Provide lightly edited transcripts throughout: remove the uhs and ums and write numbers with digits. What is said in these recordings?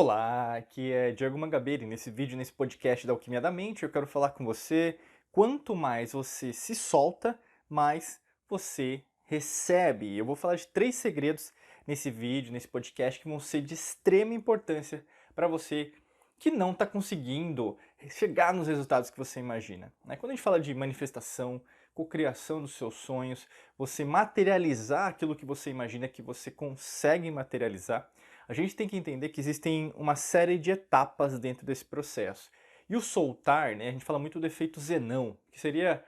Olá, aqui é Diego Mangabeira e nesse vídeo, nesse podcast da Alquimia da Mente, eu quero falar com você. Quanto mais você se solta, mais você recebe. Eu vou falar de 3 segredos nesse vídeo, nesse podcast, que vão ser de extrema importância para você que não está conseguindo chegar nos resultados que você imagina, né? Quando a gente fala de manifestação, cocriação dos seus sonhos, você materializar aquilo que você imagina que você consegue materializar, a gente tem que entender que existem uma série de etapas dentro desse processo. E o soltar, né, a gente fala muito do efeito Zenão, que seria,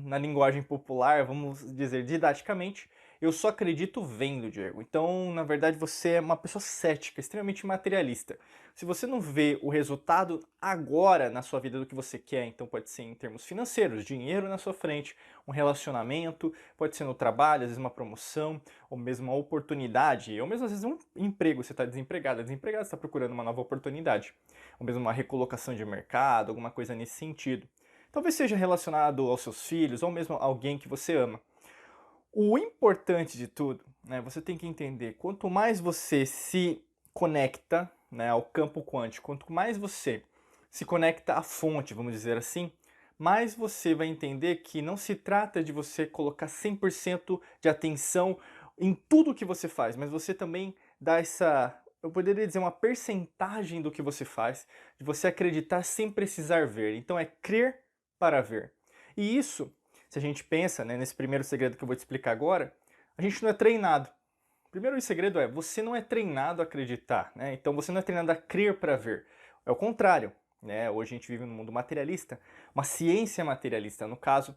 na linguagem popular, vamos dizer didaticamente, eu só acredito vendo, Diego. Então, na verdade, você é uma pessoa cética, extremamente materialista. Se você não vê o resultado agora na sua vida do que você quer, então pode ser em termos financeiros, dinheiro na sua frente, um relacionamento, pode ser no trabalho, às vezes uma promoção, ou mesmo uma oportunidade, ou mesmo às vezes um emprego, você está desempregado, você está procurando uma nova oportunidade, ou mesmo uma recolocação de mercado, alguma coisa nesse sentido. Talvez seja relacionado aos seus filhos, ou mesmo alguém que você ama. O importante de tudo, né, você tem que entender, quanto mais você se conecta, né, ao campo quântico, quanto mais você se conecta à fonte, vamos dizer assim, mais você vai entender que não se trata de você colocar 100% de atenção em tudo que você faz, mas você também dá essa, eu poderia dizer, uma percentagem do que você faz, de você acreditar sem precisar ver. Então é crer para ver. E isso, se a gente pensa, né, nesse primeiro segredo que eu vou te explicar agora, a gente não é treinado. O primeiro segredo é, você não é treinado a acreditar, né? Então você não é treinado a crer para ver. É o contrário, né? Hoje a gente vive num mundo materialista, uma ciência materialista, no caso,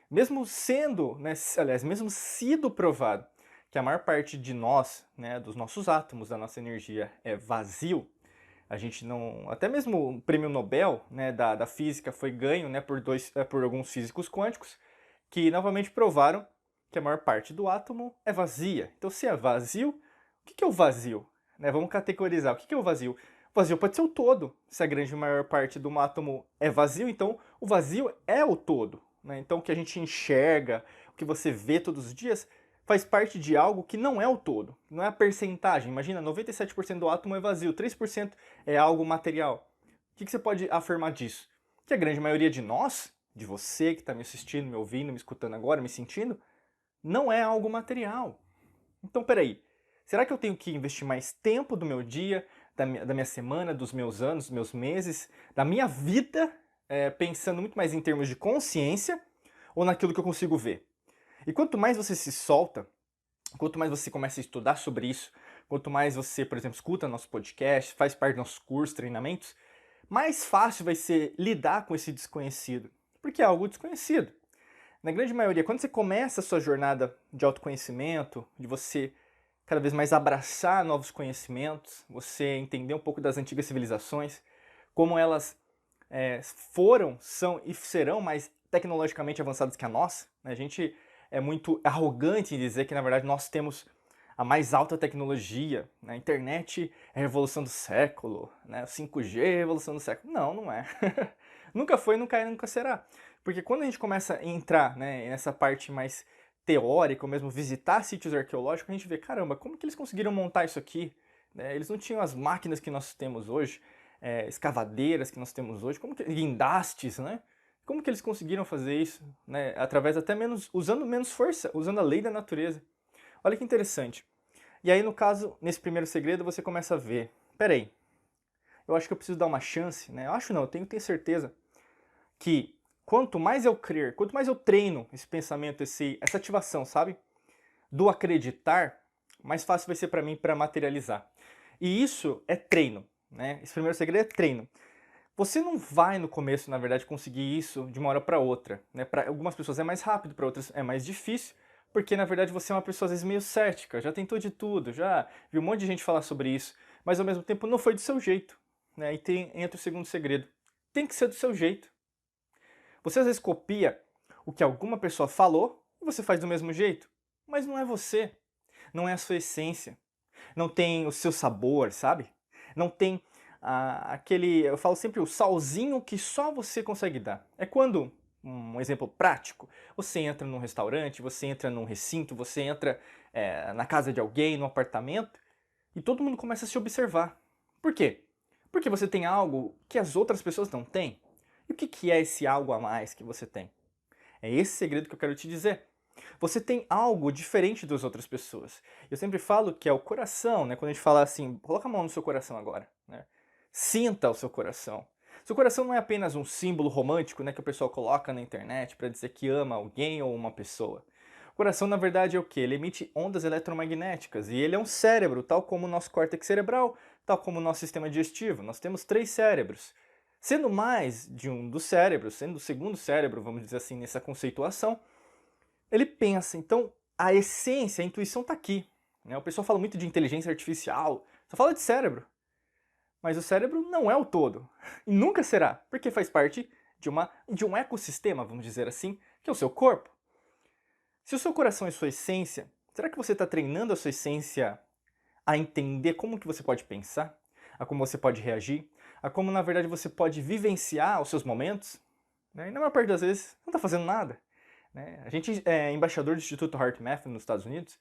mesmo sendo, né, aliás, mesmo sido provado que a maior parte de nós, né, dos nossos átomos, da nossa energia é vazio, a gente não, até mesmo o prêmio Nobel, né, da física foi ganho, né, por alguns físicos quânticos, que novamente provaram que a maior parte do átomo é vazia. Então, se é vazio, o que é o vazio? Né, vamos categorizar. O que é o vazio? O vazio pode ser o todo. Se a grande maior parte do átomo é vazio, então o vazio é o todo. Né? Então, o que a gente enxerga, o que você vê todos os dias, faz parte de algo que não é o todo. Não é a percentagem. Imagina, 97% do átomo é vazio, 3% é algo material. O que você pode afirmar disso? Que a grande maioria de nós, de você que está me assistindo, me ouvindo, me escutando agora, me sentindo, não é algo material. Então, peraí, será que eu tenho que investir mais tempo do meu dia, da minha semana, dos meus anos, dos meus meses, da minha vida, pensando muito mais em termos de consciência ou naquilo que eu consigo ver? E quanto mais você se solta, quanto mais você começa a estudar sobre isso, quanto mais você, por exemplo, escuta nosso podcast, faz parte dos nossos cursos, treinamentos, mais fácil vai ser lidar com esse desconhecido, porque é algo desconhecido. Na grande maioria, quando você começa a sua jornada de autoconhecimento, de você cada vez mais abraçar novos conhecimentos, você entender um pouco das antigas civilizações, como elas foram, são e serão mais tecnologicamente avançadas que a nossa, né? A gente é muito arrogante em dizer que, na verdade, nós temos a mais alta tecnologia, né? A internet é a revolução do século, né? O 5G é a revolução do século. Não, não é. Nunca foi, nunca é, nunca será. Porque quando a gente começa a entrar, né, nessa parte mais teórica, ou mesmo visitar sítios arqueológicos, a gente vê, caramba, como que eles conseguiram montar isso aqui? Né? Eles não tinham as máquinas que nós temos hoje, escavadeiras que nós temos hoje, como que, guindastes, né? Como que eles conseguiram fazer isso? Né? Através até menos, usando menos força, usando a lei da natureza. Olha que interessante. E aí, no caso, nesse primeiro segredo, você começa a ver, peraí, eu acho que eu preciso dar uma chance, né? Eu acho não, eu tenho certeza que quanto mais eu crer, quanto mais eu treino esse pensamento, essa ativação, sabe? Do acreditar, mais fácil vai ser para mim para materializar. E isso é treino, né? Esse primeiro segredo é treino. Você não vai no começo, na verdade, conseguir isso de uma hora para outra, né? Para algumas pessoas é mais rápido, para outras é mais difícil, porque na verdade você é uma pessoa às vezes meio cética, já tentou de tudo, já viu um monte de gente falar sobre isso, mas ao mesmo tempo não foi do seu jeito, né? E entra o segundo segredo. Tem que ser do seu jeito. Você às vezes copia o que alguma pessoa falou e você faz do mesmo jeito, mas não é você, não é a sua essência, não tem o seu sabor, sabe? Não tem aquele, eu falo sempre, o salzinho que só você consegue dar. É quando, um exemplo prático, você entra num restaurante, você entra num recinto, você entra na casa de alguém, num apartamento, e todo mundo começa a se observar. Por quê? Porque você tem algo que as outras pessoas não têm. E o que é esse algo a mais que você tem? É esse segredo que eu quero te dizer. Você tem algo diferente das outras pessoas. Eu sempre falo que é o coração, né? Quando a gente fala assim, coloca a mão no seu coração agora, né? Sinta o seu coração. Seu coração não é apenas um símbolo romântico, né, que o pessoal coloca na internet para dizer que ama alguém ou uma pessoa. O coração, na verdade, é o quê? Ele emite ondas eletromagnéticas e ele é um cérebro, tal como o nosso córtex cerebral, tal como o nosso sistema digestivo. Nós temos 3 cérebros. Sendo mais de um dos cérebros, sendo o segundo cérebro, vamos dizer assim, nessa conceituação, ele pensa. Então, a essência, a intuição está aqui, né? O pessoal fala muito de inteligência artificial, só fala de cérebro. Mas o cérebro não é o todo. E nunca será, porque faz parte de um ecossistema, vamos dizer assim, que é o seu corpo. Se o seu coração é sua essência, será que você está treinando a sua essência a entender como que você pode pensar, a como você pode reagir, a como na verdade você pode vivenciar os seus momentos? Né? E na maior parte das vezes não está fazendo nada. Né? A gente é embaixador do Instituto HeartMath nos Estados Unidos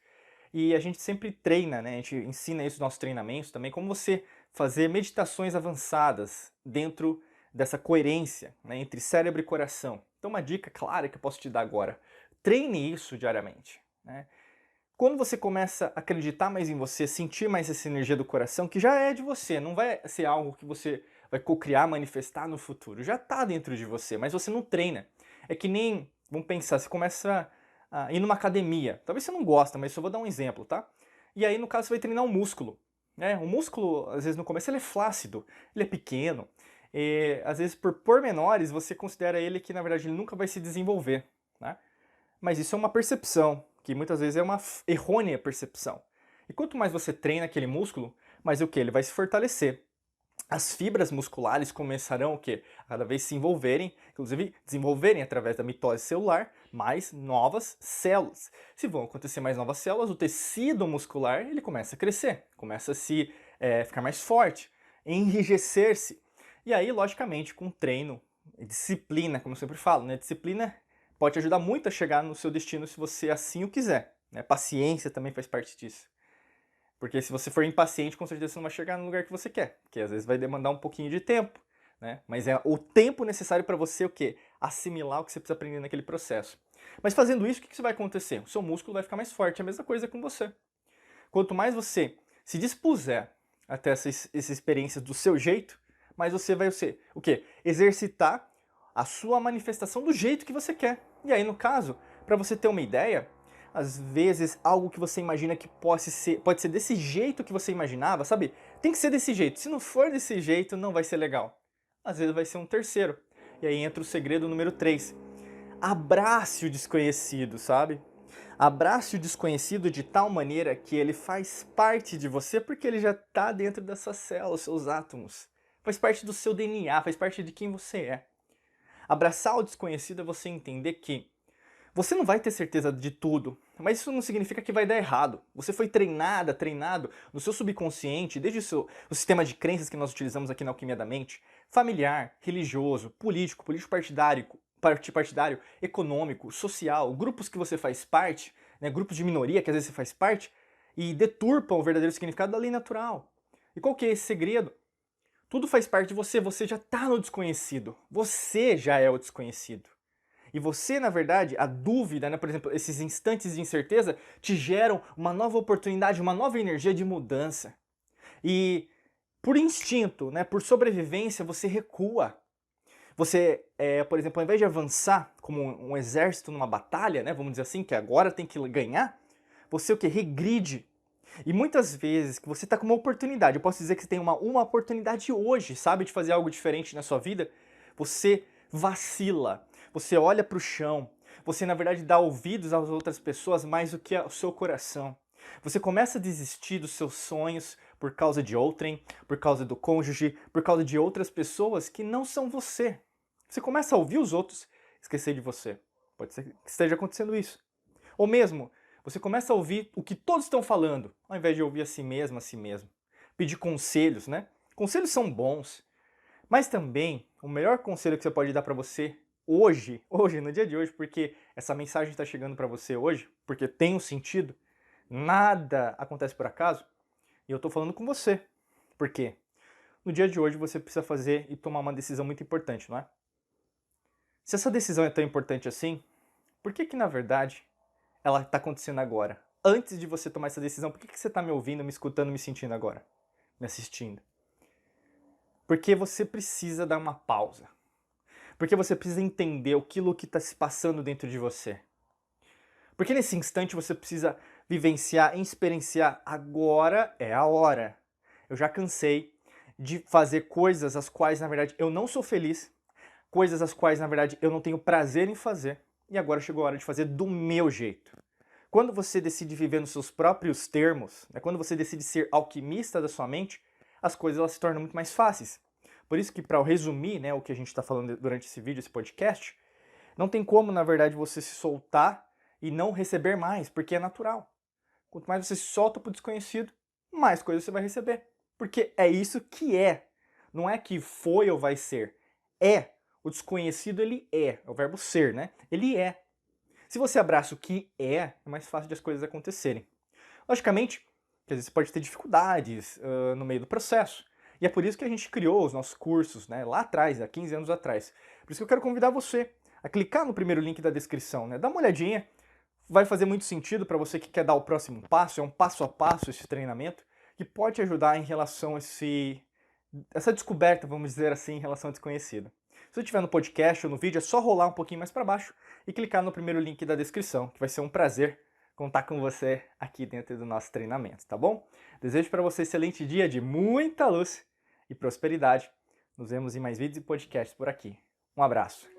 e a gente sempre treina, né? A gente ensina isso nos nossos treinamentos também, como você fazer meditações avançadas dentro dessa coerência, né, entre cérebro e coração. Então uma dica clara que eu posso te dar agora, treine isso diariamente. Né? Quando você começa a acreditar mais em você, sentir mais essa energia do coração, que já é de você, não vai ser algo que você vai co-criar, manifestar no futuro, já está dentro de você, mas você não treina. É que nem, vamos pensar, você começa a ir numa academia, talvez você não gosta, mas só vou dar um exemplo, tá? E aí, no caso, você vai treinar um músculo. Né? O músculo, às vezes, no começo, ele é flácido, ele é pequeno, e, às vezes, por pormenores, você considera ele que, na verdade, ele nunca vai se desenvolver. Né? Mas isso é uma percepção, que muitas vezes é uma errônea percepção. E quanto mais você treina aquele músculo, mais o que? Ele vai se fortalecer. As fibras musculares começarão o quê? A cada vez se envolverem, inclusive desenvolverem através da mitose celular mais novas células. Se vão acontecer mais novas células, o tecido muscular ele começa a crescer, começa a se ficar mais forte, enrijecer-se. E aí, logicamente, com treino, disciplina, como eu sempre falo, né? Disciplina pode te ajudar muito a chegar no seu destino se você assim o quiser. Né? Paciência também faz parte disso. Porque se você for impaciente, com certeza você não vai chegar no lugar que você quer. Porque às vezes vai demandar um pouquinho de tempo. Né? Mas é o tempo necessário para você o quê? Assimilar o que você precisa aprender naquele processo. Mas fazendo isso, o que vai acontecer? O seu músculo vai ficar mais forte. A mesma coisa com você. Quanto mais você se dispuser a ter essa experiência do seu jeito, mais você vai o quê? Exercitar a sua manifestação do jeito que você quer. E aí, no caso, para você ter uma ideia, às vezes algo que você imagina que pode ser desse jeito que você imaginava, sabe? Tem que ser desse jeito. Se não for desse jeito, não vai ser legal. Às vezes vai ser um terceiro. E aí entra o segredo número 3. Abrace o desconhecido, sabe? Abrace o desconhecido de tal maneira que ele faz parte de você porque ele já está dentro dessas células, seus átomos. Faz parte do seu DNA, faz parte de quem você é. Abraçar o desconhecido é você entender que você não vai ter certeza de tudo, mas isso não significa que vai dar errado. Você foi treinado no seu subconsciente, desde o sistema de crenças que nós utilizamos aqui na Alquimia da Mente, familiar, religioso, político partidário, econômico, social, grupos que você faz parte, né, grupos de minoria que às vezes você faz parte, e deturpam o verdadeiro significado da lei natural. E qual que é esse segredo? Tudo faz parte de você, você já está no desconhecido. Você já é o desconhecido. E você, na verdade, a dúvida, né, por exemplo, esses instantes de incerteza, te geram uma nova oportunidade, uma nova energia de mudança. E por instinto, né, por sobrevivência, você recua. Você, por exemplo, ao invés de avançar como um exército numa batalha, né, vamos dizer assim, que agora tem que ganhar, você o que? Regride. E muitas vezes que você está com uma oportunidade, eu posso dizer que você tem uma oportunidade hoje, sabe, de fazer algo diferente na sua vida, você vacila, você olha para o chão, você na verdade dá ouvidos às outras pessoas mais do que ao seu coração. Você começa a desistir dos seus sonhos por causa de outrem, por causa do cônjuge, por causa de outras pessoas que não são você. Você começa a ouvir os outros, esquecer de você. Pode ser que esteja acontecendo isso. Ou mesmo, você começa a ouvir o que todos estão falando, ao invés de ouvir a si mesmo, a si mesmo. Pedir conselhos, né? Conselhos são bons, mas também o melhor conselho que você pode dar para você hoje, no dia de hoje, porque essa mensagem está chegando para você hoje, porque tem um sentido, nada acontece por acaso, e eu estou falando com você. Por quê? no dia de hoje você precisa fazer e tomar uma decisão muito importante, não é? Se essa decisão é tão importante assim, por que na verdade ela está acontecendo agora? Antes de você tomar essa decisão, por que você está me ouvindo, me escutando, me sentindo agora? Me assistindo? Porque você precisa dar uma pausa. Porque você precisa entender aquilo que está se passando dentro de você. Porque nesse instante você precisa vivenciar, experienciar. Agora é a hora. Eu já cansei de fazer coisas as quais, na verdade, eu não sou feliz, coisas as quais, na verdade, eu não tenho prazer em fazer, e agora chegou a hora de fazer do meu jeito. Quando você decide viver nos seus próprios termos, quando você decide ser alquimista da sua mente, as coisas elas se tornam muito mais fáceis. Por isso que, para eu resumir o que a gente está falando durante esse vídeo, esse podcast, não tem como, na verdade, você se soltar e não receber mais, porque é natural. Quanto mais você se solta para o desconhecido, mais coisas você vai receber. Porque é isso que é. Não é que foi ou vai ser. É. O desconhecido, ele é. É o verbo ser, né? Ele é. Se você abraça o que é mais fácil de as coisas acontecerem. Logicamente, que às vezes você pode ter dificuldades no meio do processo. E é por isso que a gente criou os nossos cursos, lá atrás, há 15 anos atrás. Por isso que eu quero convidar você a clicar no primeiro link da descrição, Dá uma olhadinha, vai fazer muito sentido para você que quer dar o próximo passo, é um passo a passo esse treinamento, que pode te ajudar em relação a essa descoberta, vamos dizer assim, em relação ao desconhecido. Se você estiver no podcast ou no vídeo, é só rolar um pouquinho mais para baixo e clicar no primeiro link da descrição, que vai ser um prazer contar com você aqui dentro do nosso treinamento, tá bom? Desejo para você um excelente dia de muita luz e prosperidade. Nos vemos em mais vídeos e podcasts por aqui. Um abraço.